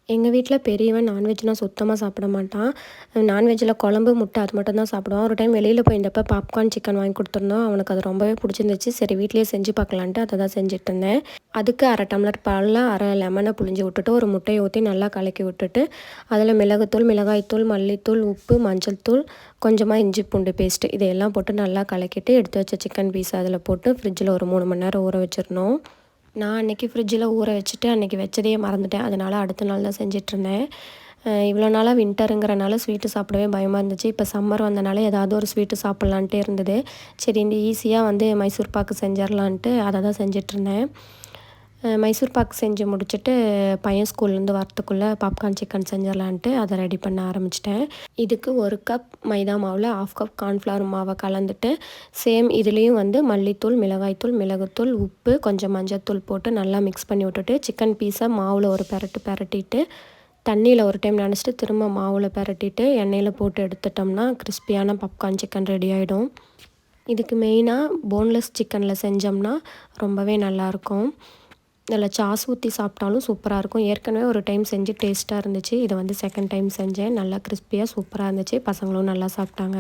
எங்கள் வீட்டில் பெரியவன் நான்வெஜ்னால் சுத்தமாக சாப்பிட மாட்டான். நான்வெஜ்ஜில் குழம்பு, முட்டை அது மட்டும் தான் சாப்பிடுவான். ஒரு டைம் வெளியில் போயிருந்தப்போ பாப்கார்ன் சிக்கன் வாங்கி கொடுத்துருந்தோம். அவனுக்கு அது ரொம்பவே பிடிச்சிருந்துச்சு. சரி வீட்லேயே செஞ்சு பார்க்கலான்ட்டு அதை தான் செஞ்சுட்ருந்தேன். அதுக்கு 1/2 டம்ளர் பாலில் 1/2 லெமனை புழிஞ்சு விட்டுட்டு, ஒரு முட்டையை ஊற்றி நல்லா கலக்கி விட்டுட்டு, அதில் மிளகுத்தூள், மிளகாய்த்தூள், மல்லித்தூள், உப்பு, மஞ்சள் தூள், கொஞ்சமாக இஞ்சி பூண்டு பேஸ்ட்டு இதையெல்லாம் போட்டு நல்லா கலக்கிட்டு, எடுத்து வச்ச சிக்கன் பீஸ் அதில் போட்டு ஃப்ரிட்ஜில் ஒரு 3 மணி நேரம் ஊற வச்சிடணும். நான் அன்றைக்கி ஃப்ரிட்ஜில் ஊற வச்சுட்டு அன்றைக்கி வச்சதையே மறந்துட்டேன். அதனால் அடுத்த நாள் தான் செஞ்சிட்ருந்தேன். இவ்வளோ நாளாக வின்டருங்கிறனால ஸ்வீட்டு சாப்பிடவே பயமாக இருந்துச்சு. இப்போ சம்மர் வந்தனால ஏதாவது ஒரு ஸ்வீட்டு சாப்பிட்லான்ட்டே இருந்தது. சரி இந்த ஈஸியாக மைசூர் பாக்கு செஞ்சிடலான்ட்டு அதை தான் செஞ்சிட்ருந்தேன். மைசூர் பாக்கு செஞ்சு முடிச்சுட்டு பையன் ஸ்கூல்லேருந்து வரத்துக்குள்ளே பாப்கார்ன் சிக்கன் செஞ்சிடலான்ட்டு அதை ரெடி பண்ண ஆரம்பிச்சிட்டேன். இதுக்கு 1 கப் மைதா மாவில் 1/2 கப் கார்ன்ஃப்ளவர் மாவை கலந்துட்டு, சேம் இதுலேயும் மல்லித்தூள், மிளகாய்த்தூள், மிளகுத்தூள், உப்பு, கொஞ்சம் மஞ்சத்தூள் போட்டு நல்லா மிக்ஸ் பண்ணி விட்டுட்டு, சிக்கன் பீஸை மாவில் ஒரு பெரட்டிட்டு, தண்ணியில் ஒரு டைம் நனைச்சிட்டு திரும்ப மாவில் பெரட்டிட்டு எண்ணெயில் போட்டு எடுத்துட்டோம்னா கிறிஸ்பியான பாப்கார்ன் சிக்கன் ரெடி ஆகிடும். இதுக்கு மெயினாக போன்லெஸ் சிக்கனில் செஞ்சோம்னா ரொம்பவே நல்லாயிருக்கும். இதில் சாஸ் ஊற்றி சாப்பிட்டாலும் சூப்பராக இருக்கும். ஏற்கனவே ஒரு டைம் செஞ்சு டேஸ்ட்டாக இருந்துச்சு. இதை செகண்ட் டைம் செஞ்சேன். நல்லா கிறிஸ்பியாக சூப்பராக இருந்துச்சு. பசங்களும் நல்லா சாப்பிட்டாங்க.